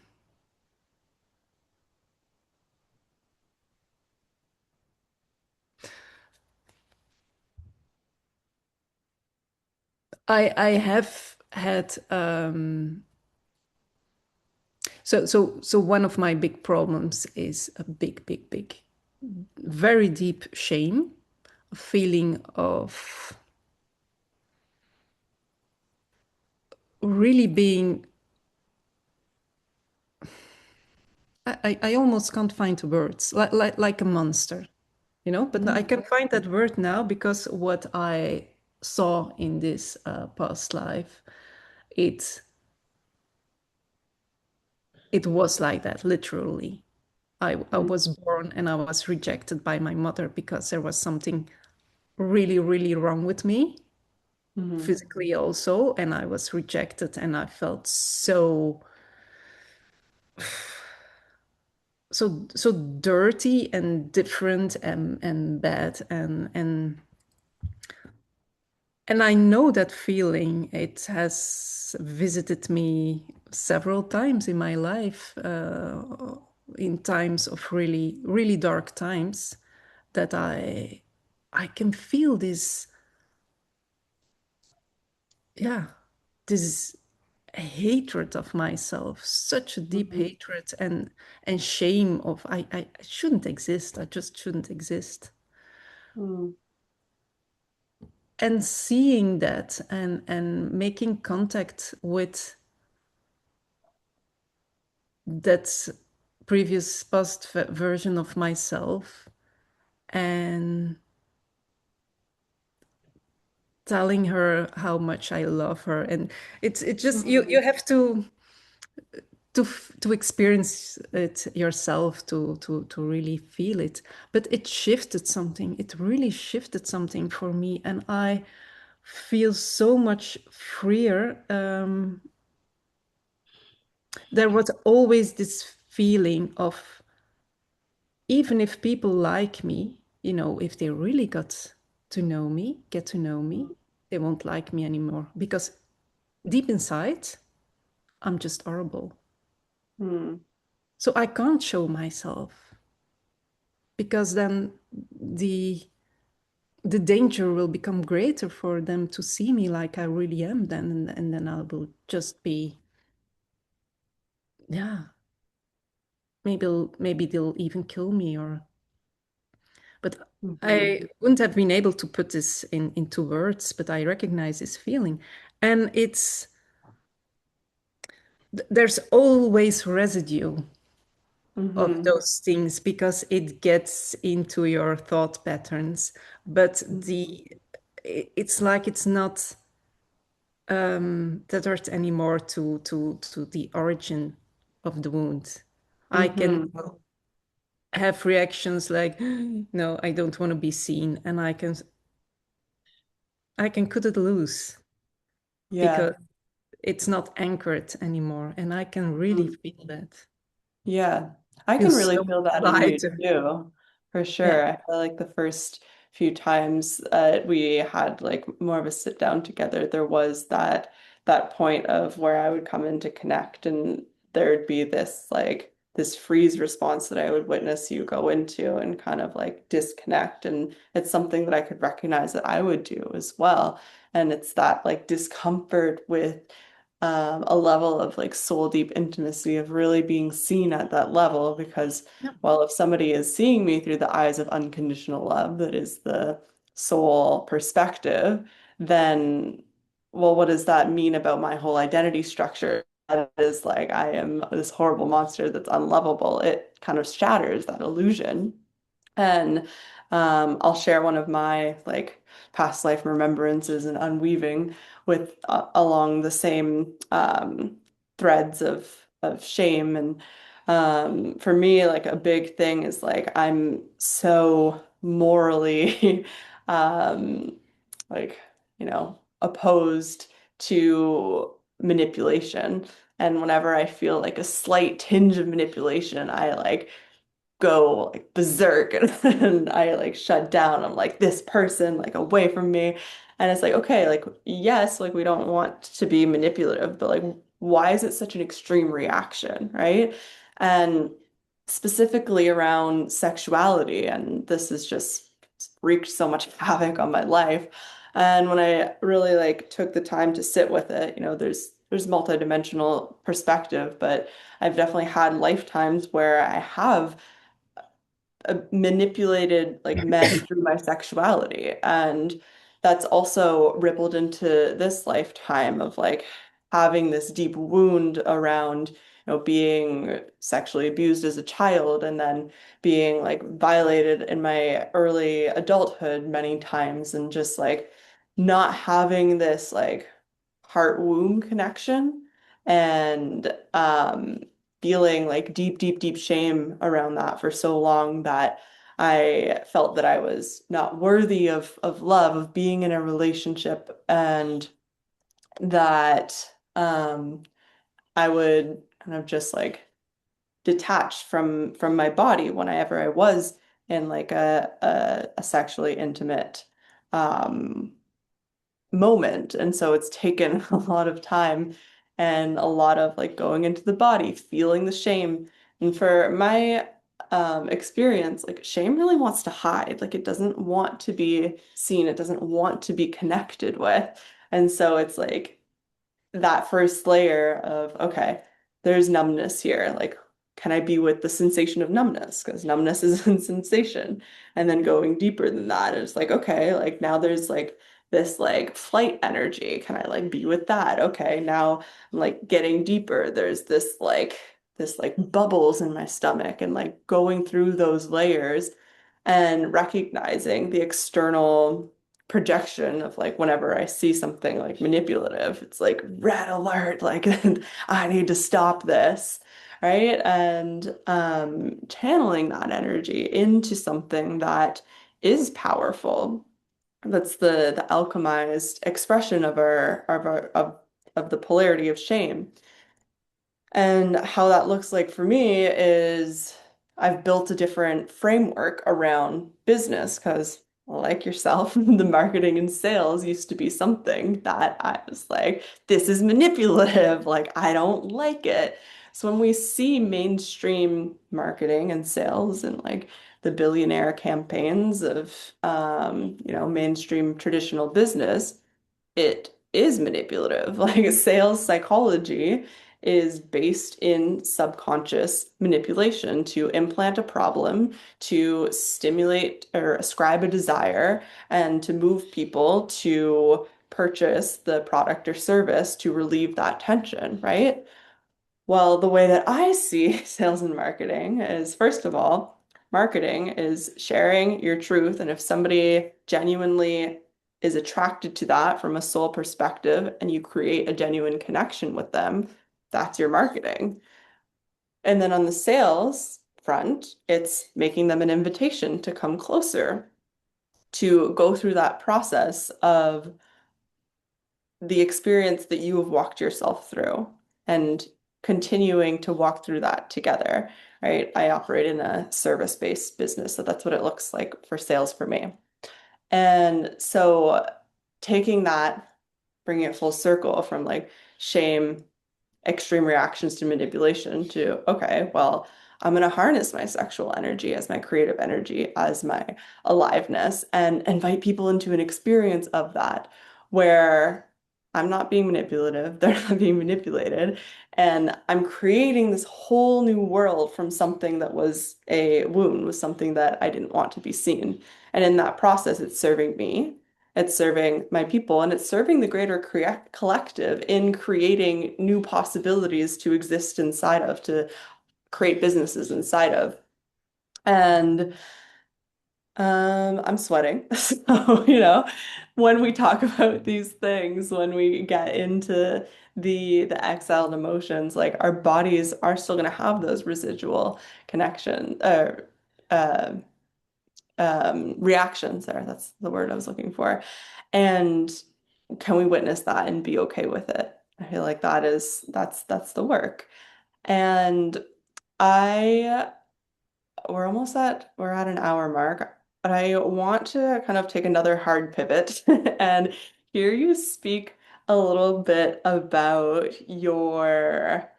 Speaker 2: I have had so one of my big problems is a big, very deep shame, a feeling of really being. I almost can't find the words, like a monster, you know. But I
Speaker 1: Mhm.
Speaker 2: can find that word now because what I saw in this past life, it it was like that literally. I
Speaker 1: Mm.
Speaker 2: was born and I was rejected by my mother because there was something really, really wrong with me,
Speaker 1: Mhm.
Speaker 2: physically also, and I was rejected and I felt so dirty and different and bad and I know that feeling. It has visited me several times in my life, in times of really, really dark times, that I can feel this, yeah, this hatred of myself, such a deep
Speaker 1: Mhm.
Speaker 2: hatred and shame of I shouldn't exist. I just shouldn't exist.
Speaker 1: Mm.
Speaker 2: And seeing that and making contact with that previous past version of myself and telling her how much I love her. And it's just you
Speaker 1: Mhm.
Speaker 2: have to experience it yourself to really feel it. But it shifted something. It really shifted something for me, and I feel so much freer. There was always this feeling of, even if people like me, you know, if they really get to know me, they won't like me anymore because deep inside, I'm just horrible.
Speaker 1: Mm.
Speaker 2: So I can't show myself because then the the danger will become greater for them to see me like I really am then, and then I will just be, yeah, maybe they'll even kill me. Or but I
Speaker 1: Mhm.
Speaker 2: wouldn't have been able to put this into words, but I recognize this feeling. And there's always residue of
Speaker 1: Mhm.
Speaker 2: those things because it gets into your thought patterns. But
Speaker 1: Mhm.
Speaker 2: it's like it's not tethered anymore to the origin of the wound. I can
Speaker 1: Mhm.
Speaker 2: have reactions like, no, I don't want to be seen, and I can cut it loose
Speaker 1: Yeah.
Speaker 2: because it's not anchored anymore, and I can really
Speaker 1: Mm.
Speaker 2: feel that.
Speaker 1: Yeah, I
Speaker 2: Feel
Speaker 1: can really
Speaker 2: so
Speaker 1: feel that in you
Speaker 2: lighter.
Speaker 1: too, for
Speaker 2: Yeah.
Speaker 1: sure. I feel like the first few times we had like more of a sit down together, there was that point of where I would come in to connect, and there'd be this like this freeze response that I would witness you go into and kind of like disconnect, and it's something that I could recognize that I would do as well. And it's that like discomfort with a level of like soul deep intimacy of really being seen at that level because
Speaker 2: Yeah.
Speaker 1: well if somebody is seeing me through the eyes of unconditional love that is the soul perspective then well what does that mean about my whole identity structure that is like I am this horrible monster that's unlovable it kind of shatters that illusion and I'll share one of my like past life remembrances and unweaving with along the same threads of shame. And for me, like a big thing is like I'm so morally um, like opposed to manipulation. And whenever I feel like a slight tinge of manipulation, I like go like berserk and I like shut down. I'm like, this person, like away from me. And it's like, okay, like, yes, like we don't want to be manipulative, but like, why is it such an extreme reaction, right? And specifically around sexuality, and this has just wreaked so much havoc on my life. And when I really like took the time to sit with it, there's multidimensional perspective, but I've definitely had lifetimes where I have manipulated like men through my sexuality. And that's also rippled into this lifetime of like having this deep wound around, being sexually abused as a child and then being like violated in my early adulthood many times and just like not having this like heart womb connection and feeling like deep, deep, deep shame around that for so long that I felt that I was not worthy of love, of being in a relationship, and that I would kind of just like detach from my body whenever I was in like a sexually intimate um moment. And so it's taken a lot of time and a lot of like going into the body, feeling the shame. And for my experience, like shame really wants to hide. Like it doesn't want to be seen. It doesn't want to be connected with. And so it's like that first layer of, okay, there's numbness here. Like, can I be with the sensation of numbness? Because numbness is a sensation. And then going deeper than that, it's like, okay, like now there's like this like flight energy. Can I like be with that? Okay, now I'm like getting deeper. There's this like bubbles in my stomach and like going through those layers and recognizing the external projection of like whenever I see something like manipulative, it's like red alert, like I need to stop this, right? And channeling that energy into something that is powerful. That's the alchemized expression of the polarity of shame. And how that looks like for me is I've built a different framework around business because, like yourself, the marketing and sales used to be something that I was like, this is manipulative. Like, I don't like it. So when we see mainstream marketing and sales and like the billionaire campaigns of, mainstream traditional business, it is manipulative. Like sales psychology is based in subconscious manipulation to implant a problem, to stimulate or ascribe a desire, and to move people to purchase the product or service to relieve that tension, right? Well, the way that I see sales and marketing is, first of all, marketing is sharing your truth. And if somebody genuinely is attracted to that from a soul perspective and you create a genuine connection with them, that's your marketing. And then on the sales front, it's making them an invitation to come closer, to go through that process of the experience that you have walked yourself through and continuing to walk through that together, right? I operate in a service-based business, so that's what it looks like for sales for me. And so taking that, bringing it full circle from like shame, extreme reactions to manipulation to, okay, well, I'm going to harness my sexual energy as my creative energy, as my aliveness, and invite people into an experience of that where I'm not being manipulative, they're not being manipulated, and I'm creating this whole new world from something that was a wound, was something that I didn't want to be seen. And in that process, it's serving me. It's serving my people and it's serving the greater collective in creating new possibilities to exist inside of, to create businesses inside of. And I'm sweating. So, when we talk about these things, when we get into the exiled emotions, like our bodies are still going to have those residual connection uh, reactions there. That's the word I was looking for. And can we witness that and be okay with it? I feel like that's the work. And I we're at an hour mark, but I want to kind of take another hard pivot and hear you speak a little bit about your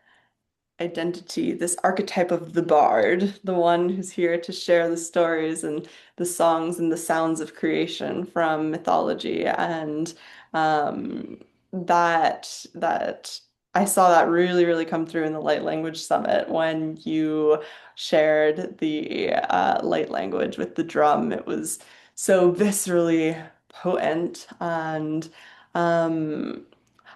Speaker 1: identity, this archetype of the bard, the one who's here to share the stories and the songs and the sounds of creation from mythology. And that I saw that really, really come through in the Light Language Summit when you shared the light language with the drum. It was so viscerally potent and um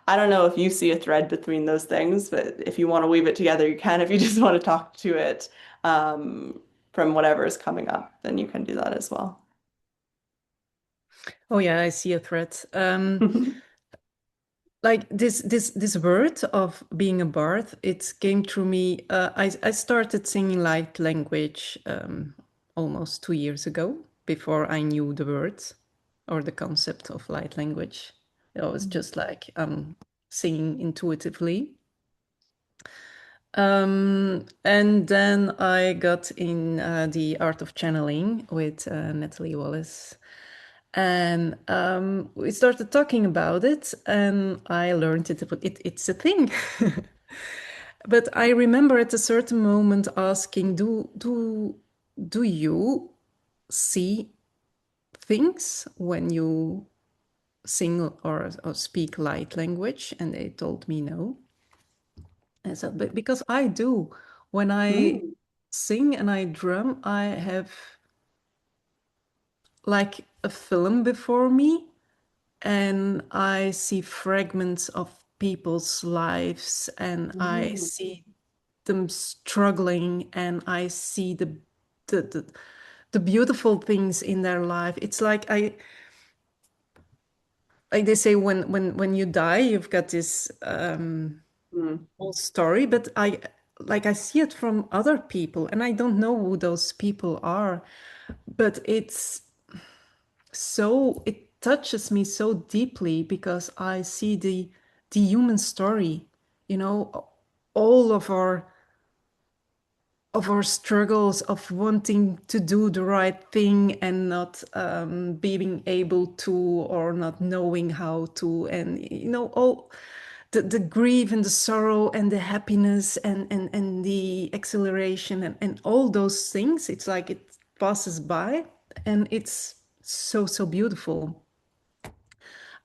Speaker 1: I don't know if you see a thread between those things, but if you want to weave it together, you can. If you just want to talk to it from whatever is coming up, then you can do that as well.
Speaker 2: Oh yeah, I see a threat. Like this word of being a bard, it came through me. I started singing light language almost 2 years ago, before I knew the words or the concept of light language. It was just like singing intuitively. And then I got in the art of channeling with Natalie Wallace. And we started talking about it, and I learned it's a thing. But I remember at a certain moment asking, do you see things when you sing or speak light language? And they told me no. And so, but because I do, when I
Speaker 1: Mm,
Speaker 2: sing and I drum, I have like a film before me, and I see fragments of people's lives, and I
Speaker 1: mm,
Speaker 2: see them struggling, and I see the the, the beautiful things in their life. It's like they say, when you die, you've got this
Speaker 1: mm,
Speaker 2: whole story, but I see it from other people, and I don't know who those people are, but it touches me so deeply because I see the human story, you know, all of our struggles of wanting to do the right thing and not being able to, or not knowing how to, and all the grief and the sorrow and the happiness and the exhilaration and all those things. It's like it passes by, and it's so beautiful.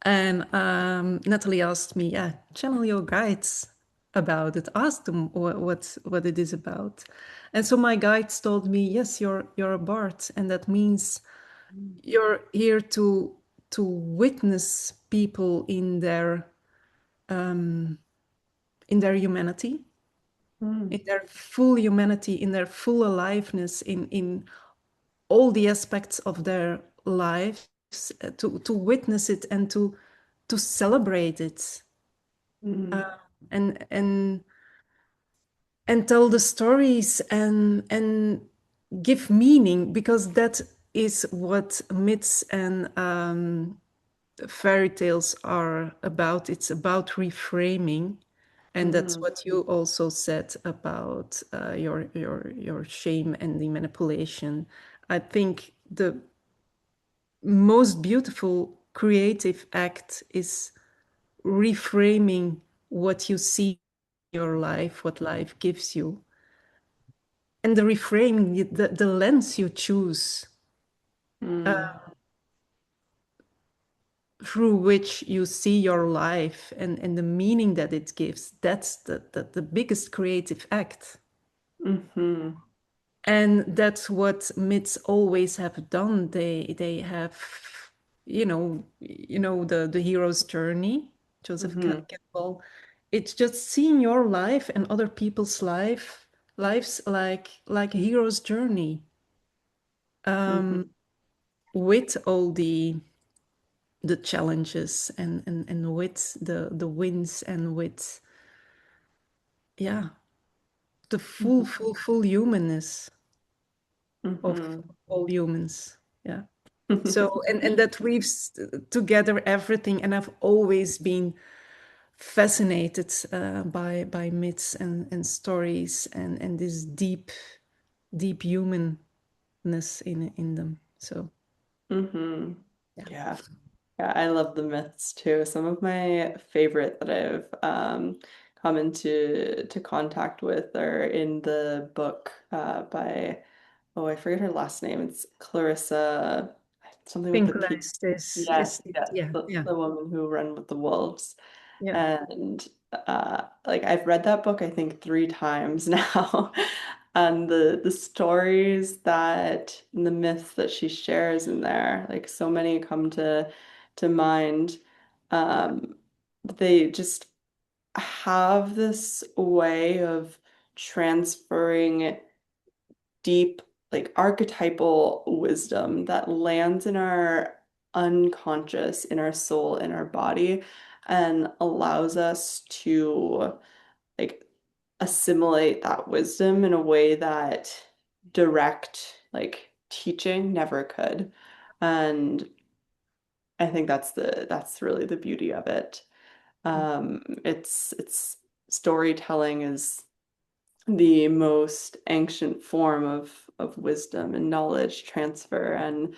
Speaker 2: And Natalie asked me, yeah, channel your guides about it. Ask them what it is about. And so my guides told me, yes, you're a bard, and that means you're here to witness people in their humanity,
Speaker 1: mm,
Speaker 2: in their full humanity, in their full aliveness, in all the aspects of their lives, to witness it and to celebrate it,
Speaker 1: mm,
Speaker 2: and and tell the stories and give meaning, because that is what myths and fairy tales are about. It's about reframing, and that's
Speaker 1: mm,
Speaker 2: what you also said about your shame and the manipulation. I think the most beautiful creative act is reframing what you see in your life, what life gives you, and the reframing, the lens you choose
Speaker 1: mm,
Speaker 2: through which you see your life, and the meaning that it gives. That's the biggest creative act.
Speaker 1: mhm,
Speaker 2: And that's what myths always have done. They have, the hero's journey, Joseph
Speaker 1: mhm,
Speaker 2: Campbell. It's just seeing your life and other people's lives like a hero's journey.
Speaker 1: mhm,
Speaker 2: with all the challenges and with the wins and with, yeah, the full humanness of
Speaker 1: Hmm.
Speaker 2: all humans. Yeah. So, and that weaves together everything. And I've always been fascinated by myths and stories and this deep humanness in them. So,
Speaker 1: Hmm.
Speaker 2: yeah.
Speaker 1: Yeah. Yeah, I love the myths too. Some of my favorite that I've come into contact with are in the book by, oh, I forget her last name. It's Clarissa, something with the
Speaker 2: Pink
Speaker 1: P.
Speaker 2: light
Speaker 1: Yes,
Speaker 2: is
Speaker 1: yes,
Speaker 2: yeah, yeah,
Speaker 1: the woman who ran with the wolves.
Speaker 2: yeah.
Speaker 1: And like I've read that book I think 3 times now. And the stories that and the myths that she shares in there, like so many come to mind. Um, they just have this way of transferring deep, like archetypal wisdom that lands in our unconscious, in our soul, in our body, and allows us to like assimilate that wisdom in a way that direct, like teaching never could. And I think that's really the beauty of it. It's storytelling is the most ancient form of wisdom and knowledge transfer. And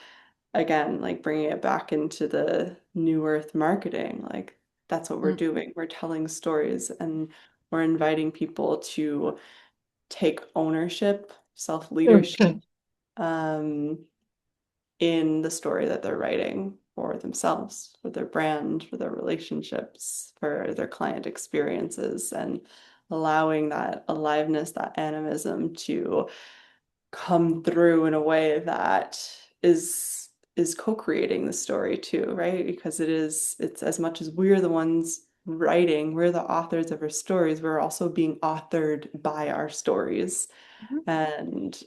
Speaker 1: again, like bringing it back into the new earth marketing, like that's what we're
Speaker 2: Mm.
Speaker 1: doing. We're telling stories and we're inviting people to take ownership, self-leadership,
Speaker 2: Okay.
Speaker 1: um, in the story that they're writing for themselves, for their brand, for their relationships, for their client experiences, and allowing that aliveness, that animism to come through in a way that is co-creating the story too, right? Because it's as much as we're the ones writing, we're the authors of our stories, we're also being authored by our stories.
Speaker 2: Mhm.
Speaker 1: And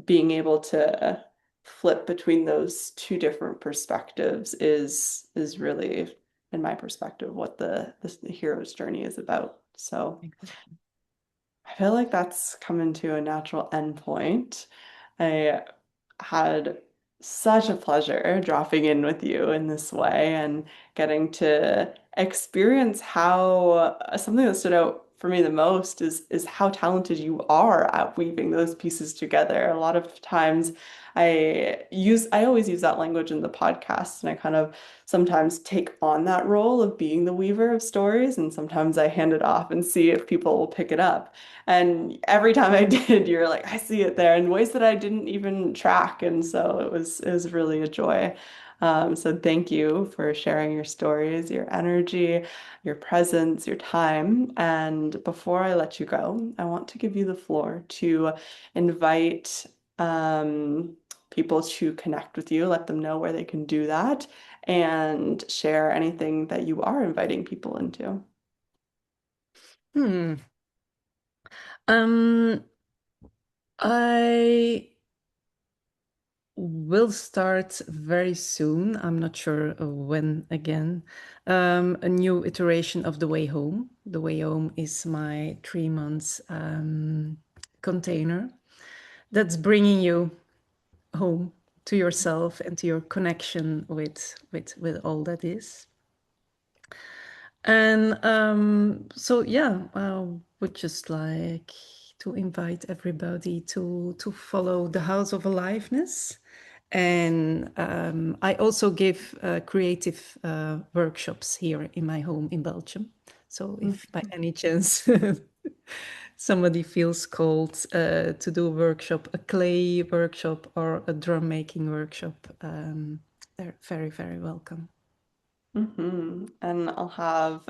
Speaker 1: being able to flip between those two different perspectives is really, in my perspective, what the hero's journey is about. So
Speaker 2: Exactly.
Speaker 1: I feel like that's coming to a natural endpoint. I had such a pleasure dropping in with you in this way and getting to experience how something that stood out for me the most is how talented you are at weaving those pieces together. A lot of times I always use that language in the podcast and I kind of sometimes take on that role of being the weaver of stories and sometimes I hand it off and see if people will pick it up. And every time I did, you're like, I see it there in ways that I didn't even track. And so it was really a joy. So thank you for sharing your stories, your energy, your presence, your time. And before I let you go, I want to give you the floor to invite people to connect with you, let them know where they can do that, and share anything that you are inviting people into.
Speaker 2: Hmm. Um, I will start very soon. I'm not sure when again. A new iteration of The Way Home. The Way Home is my 3 months container that's bringing you home to yourself and to your connection with all that is. And so yeah, I would just like to invite everybody to follow the House of Aliveness. And I also give creative workshops here in my home in Belgium. So if by any chance somebody feels called to do a workshop, a clay workshop or a drum making workshop, they're very welcome.
Speaker 1: And I'll have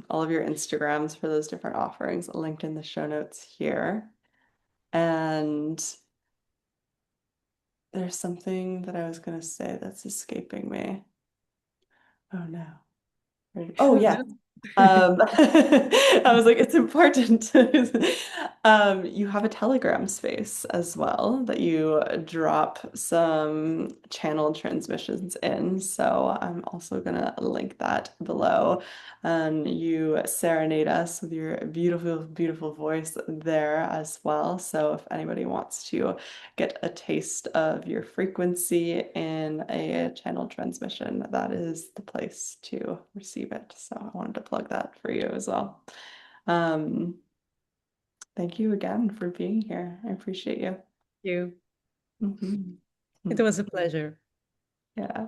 Speaker 1: all of your Instagrams for those different offerings linked in the show notes here. And there's something that I was going to say that's escaping me. Oh no. Oh, yes. I was like, it's important. You have a Telegram space as well that you drop some channeled transmissions in. So I'm also gonna link that below. You serenade us with your beautiful, beautiful voice there as well. So if anybody wants to get a taste of your frequency in a channel transmission, that is the place to receive it. So I wanted to plug that for you as well. Um, Thank you again for being here. I appreciate you.
Speaker 2: You.
Speaker 1: Mhm.
Speaker 2: It was a pleasure.
Speaker 1: Yeah.